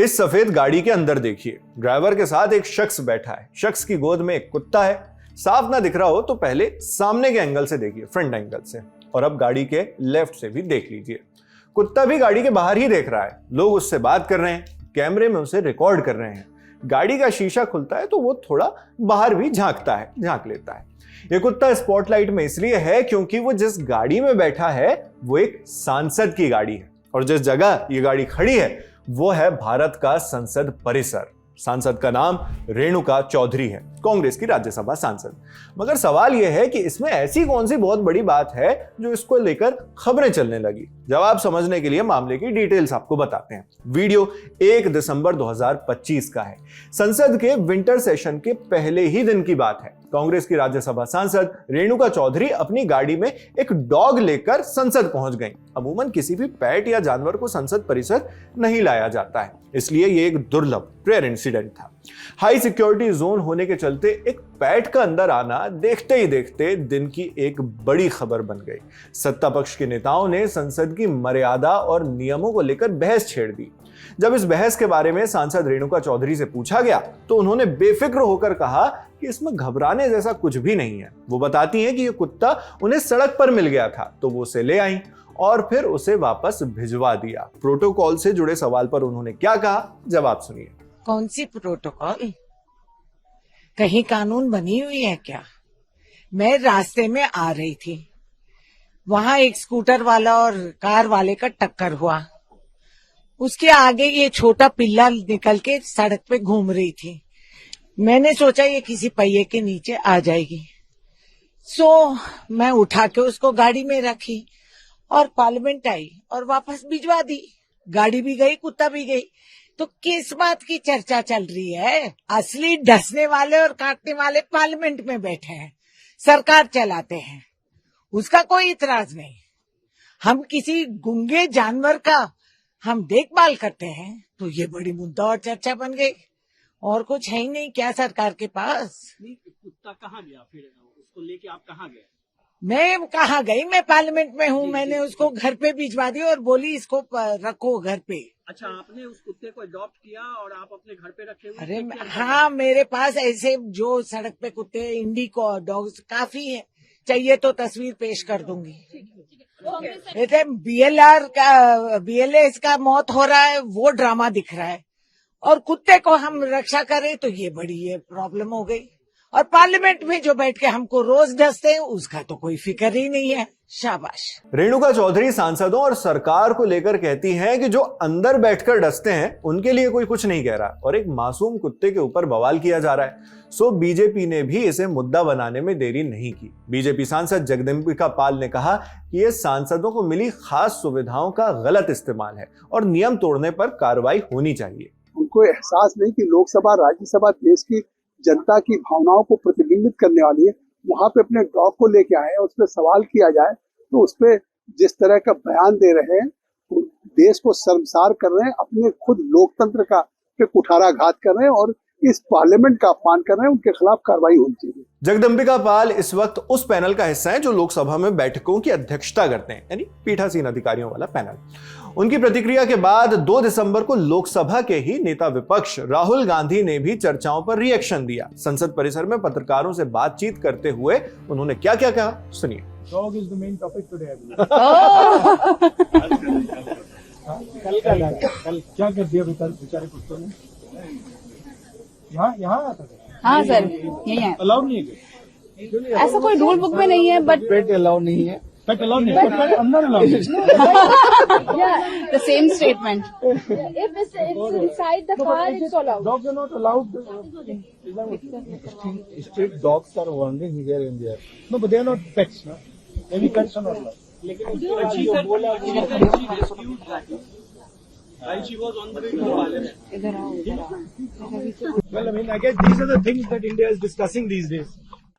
इस सफेद गाड़ी के अंदर देखिए, ड्राइवर के साथ एक शख्स बैठा है। शख्स की गोद में एक कुत्ता है। साफ ना दिख रहा हो तो पहले सामने के एंगल से देखिए, फ्रंट एंगल से, और अब गाड़ी के लेफ्ट से भी देख लीजिए। कुत्ता भी गाड़ी के बाहर ही देख रहा है। लोग उससे बात कर रहे हैं, कैमरे में उसे रिकॉर्ड कर रहे हैं। गाड़ी का शीशा खुलता है तो वो थोड़ा बाहर भी झांक लेता है। ये कुत्ता स्पॉटलाइट में इसलिए है क्योंकि वो जिस गाड़ी में बैठा है वो एक सांसद की गाड़ी है, और जिस जगह ये गाड़ी खड़ी है वो है भारत का संसद परिसर। सांसद का नाम रेणुका चौधरी है, कांग्रेस की राज्यसभा सांसद। मगर सवाल यह है कि इसमें ऐसी कौन सी बहुत बड़ी बात है जो इसको लेकर खबरें चलने लगी। जवाब समझने के लिए मामले की डिटेल्स आपको बताते हैं। वीडियो 1 दिसंबर 2025 का है। संसद के विंटर सेशन के पहले ही दिन की बात है। कांग्रेस की राज्यसभा सांसद रेणुका चौधरी अपनी गाड़ी में एक डॉग लेकर संसद पहुंच गईं। अमूमन किसी भी पेट या जानवर को संसद परिसर नहीं लाया जाता है, इसलिए यह एक दुर्लभ रेयर इंसिडेंट था। हाई सिक्योरिटी जोन होने के चलते एक पेट का अंदर आना देखते ही देखते दिन की एक बड़ी खबर बन गई। सत्ता पक्ष के नेताओं ने संसद की मर्यादा और नियमों को लेकर बहस छेड़ दी। जब इस बहस के बारे में सांसद रेणुका चौधरी से पूछा गया तो उन्होंने बेफिक्र होकर कहा कि इसमें घबराने जैसा कुछ भी नहीं है। वो बताती हैं कि ये कुत्ता उन्हें सड़क पर मिल गया था तो वो उसे ले आई और फिर उसे वापस भिजवा दिया। प्रोटोकॉल से जुड़े सवाल पर उन्होंने क्या कहा, जवाब सुनिए। कौन सी प्रोटोकॉल? कहीं कानून बनी हुई है क्या? मैं रास्ते में आ रही थी, वहां एक स्कूटर वाला और कार वाले का टक्कर हुआ। उसके आगे ये छोटा पिल्ला निकल के सड़क पे घूम रही थी। मैंने सोचा ये किसी पहिए के नीचे आ जाएगी, सो मैं उठा के उसको गाड़ी में रखी और पार्लियामेंट आई और वापस भिजवा दी। गाड़ी भी गई, कुत्ता भी गई। तो किस बात की चर्चा चल रही है? असली डसने वाले और काटने वाले पार्लियामेंट में बैठे हैं, सरकार चलाते हैं, उसका कोई इतराज नहीं। हम किसी गुंगे जानवर का हम देखभाल करते हैं तो ये बड़ी मुद्दा और चर्चा बन गई। और कुछ है ही नहीं क्या सरकार के पास? कुत्ता कहाँ गया फिर? उसको लेके आप कहाँ गए? मैं कहाँ गई? मैं पार्लियामेंट में हूँ। मैंने उसको घर पे भिजवा दी और बोली इसको रखो घर पे। अच्छा, आपने उस कुत्ते को अडॉप्ट किया और आप अपने घर पे रखे हुए? अरे हाँ, मेरे पास ऐसे जो सड़क पे कुत्ते, इंडिको डॉग्स काफी है। चाहिए तो तस्वीर पेश कर दूंगी। BLS का मौत हो रहा है, वो ड्रामा दिख रहा है, और कुत्ते को हम रक्षा करें तो ये बड़ी प्रॉब्लम हो गई। और पार्लियामेंट में जो बैठ के हमको रोज डसते हैं उसका तो कोई फिक्र ही नहीं है। शाबाश। रेणुका चौधरी सांसदों और सरकार को लेकर कहती हैं कि जो अंदर बैठकर डसते हैं उनके लिए कोई कुछ नहीं कह रहा और एक मासूम कुत्ते के ऊपर बवाल किया जा रहा है। सो बीजेपी ने भी इसे मुद्दा बनाने में देरी नहीं की। बीजेपी सांसद जगदम्बिका पाल ने कहा कि यह सांसदों को मिली खास सुविधाओं का गलत इस्तेमाल है और नियम तोड़ने पर कार्रवाई होनी चाहिए। उनको एहसास नहीं कि लोकसभा राज्यसभा देश की जनता की भावनाओं को प्रतिबिंबित करने वाली है। वहां पे अपने डॉग को लेके आए, उस पर सवाल किया जाए तो उस पर जिस तरह का बयान दे रहे हैं, तो देश को शर्मसार कर रहे हैं, अपने खुद लोकतंत्र का पे कुठाराघात कर रहे हैं और इस पार्लियामेंट का अपमान कर रहे हैं। उनके खिलाफ कार्रवाई होनी चाहिए। जगदम्बिका पाल इस वक्त उस पैनल का हिस्सा है जो लोकसभा में बैठकों की अध्यक्षता करते हैं, यानी पीठासीन अधिकारियों वाला पैनल। उनकी प्रतिक्रिया के बाद 2 दिसंबर को लोकसभा के ही नेता विपक्ष राहुल गांधी ने भी चर्चाओं पर रिएक्शन दिया। संसद परिसर में पत्रकारों से बातचीत करते हुए उन्होंने क्या क्या कहा, सुनिए। Dog is the main topic today, I believe. कल क्या कर दिया बेचारे कुत्तों ने? यहाँ आता था। हाँ सर, यही है। अलाउ नहीं है? ऐसा कोई रूल बुक में नहीं है, बट पेट अलाउ नहीं है। पेट अलाउ नहीं है, but अंदर अलाउ नहीं है। the same statement. If it's inside the car, it's allowed. Dogs are not allowed. Street dogs are wandering here and there. No, but they are not pets. No? Maybe pets are not allowed. While she was on the way to Parliament. Well, I mean, I guess these are the things that India is discussing these days.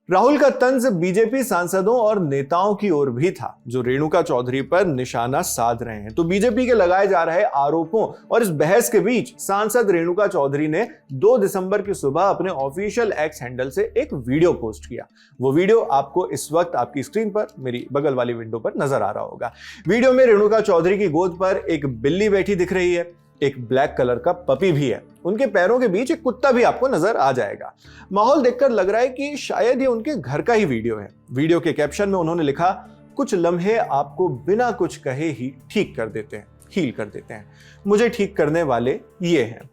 Rahul का तंज BJP सांसदों और नेताओं की ओर भी था जो रेणुका चौधरी पर निशाना साध रहे हैं। तो बीजेपी के लगाए जा रहे आरोपों और इस बहस के बीच सांसद रेणुका चौधरी ने 2 दिसंबर की सुबह अपने ऑफिशियल एक्स हैंडल से एक वीडियो पोस्ट किया। वो वीडियो आपको इस वक्त आपकी स्क्रीन पर मेरी बगल वाली विंडो पर नजर आ रहा होगा। वीडियो में रेणुका चौधरी की गोद पर एक बिल्ली बैठी दिख रही है। एक ब्लैक कलर का पपी भी है। उनके पैरों के बीच एक कुत्ता भी आपको नजर आ जाएगा। माहौल देखकर लग रहा है कि शायद ये उनके घर का ही वीडियो है। वीडियो के कैप्शन में उन्होंने लिखा, कुछ लम्हे आपको बिना कुछ कहे ही ठीक कर देते हैं, हील कर देते हैं। मुझे ठीक करने वाले ये हैं।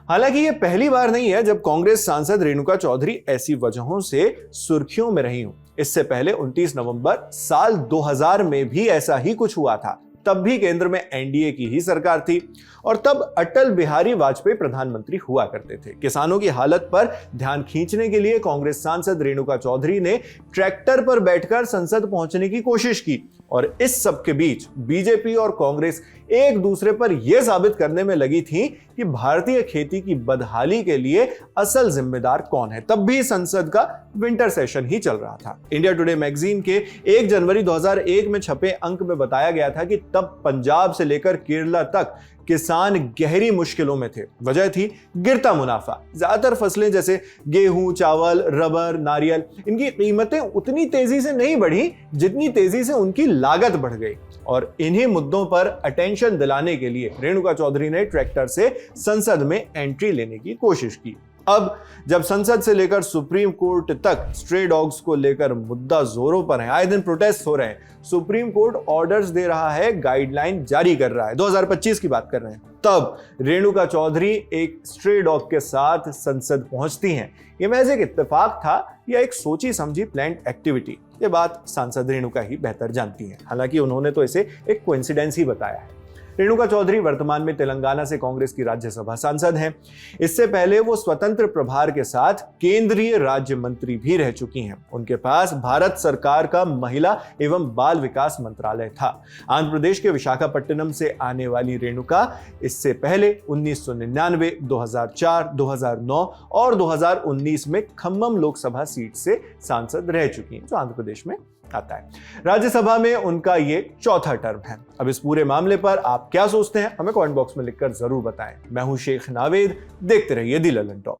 हालांकि ये पहली बार नहीं है जब कांग्रेस सांसद रेणुका चौधरी ऐसी वजहों से सुर्खियों में रही हूं। इससे पहले 29 नवंबर साल 2000 में भी ऐसा ही कुछ हुआ था। तब भी केंद्र में एनडीए की ही सरकार थी और तब अटल बिहारी वाजपेयी प्रधानमंत्री हुआ करते थे। किसानों की हालत पर ध्यान खींचने के लिए कांग्रेस सांसद रेणुका चौधरी ने ट्रैक्टर पर बैठकर संसद पहुंचने की कोशिश की और इस सब के बीच बीजेपी और कांग्रेस एक दूसरे पर यह साबित करने में लगी थी कि भारतीय खेती की बदहाली के लिए असल जिम्मेदार कौन है। तब भी संसद का विंटर सेशन ही चल रहा था। इंडिया टुडे मैगजीन के 1 जनवरी 2001 में छपे अंक में बताया गया था कि तब पंजाब से लेकर केरला तक किसान गहरी मुश्किलों में थे। वजह थी गिरता मुनाफा। ज्यादातर फसलें जैसे गेहूं, चावल, रबर, नारियल, इनकी कीमतें उतनी तेजी से नहीं बढ़ी जितनी तेजी से उनकी लागत बढ़ गई। और इन्हीं मुद्दों पर अटेंशन दिलाने के लिए रेणुका चौधरी ने ट्रैक्टर से संसद में एंट्री लेने की कोशिश की। अब जब संसद से लेकर सुप्रीम कोर्ट तक स्ट्रे डॉग्स को लेकर मुद्दा जोरों पर है, आए दिन प्रोटेस्ट हो रहे हैं, सुप्रीम कोर्ट ऑर्डर्स दे रहा है, गाइडलाइन जारी कर रहा है, 2025 की बात कर रहे हैं, तब रेणुका चौधरी एक स्ट्रे डॉग के साथ संसद पहुंचती हैं। यह महज एक इत्तेफाक था या एक सोची समझी प्लान्ड एक्टिविटी, ये बात सांसद रेणुका ही बेहतर जानती हैं। हालांकि उन्होंने तो इसे एक कोइंसिडेंस ही बताया है। रेणुका चौधरी वर्तमान में तेलंगाना से कांग्रेस की राज्यसभा सांसद हैं। इससे पहले वो स्वतंत्र प्रभार के साथ केंद्रीय राज्य मंत्री भी रह चुकी हैं। उनके पास भारत सरकार का महिला एवं बाल विकास मंत्रालय था। आंध्र प्रदेश के विशाखापट्टनम से आने वाली रेणुका इससे पहले 1999, 2004, 2009 और 2019 में खम्मम लोकसभा सीट से सांसद रह चुकी हैं, जो आंध्र प्रदेश में आता है। राज्यसभा में उनका ये चौथा टर्म है। अब इस पूरे मामले पर आप क्या सोचते हैं, हमें कमेंट बॉक्स में लिखकर जरूर बताएं। मैं हूं शेख नावेद, देखते रहिए दी ललन टॉक।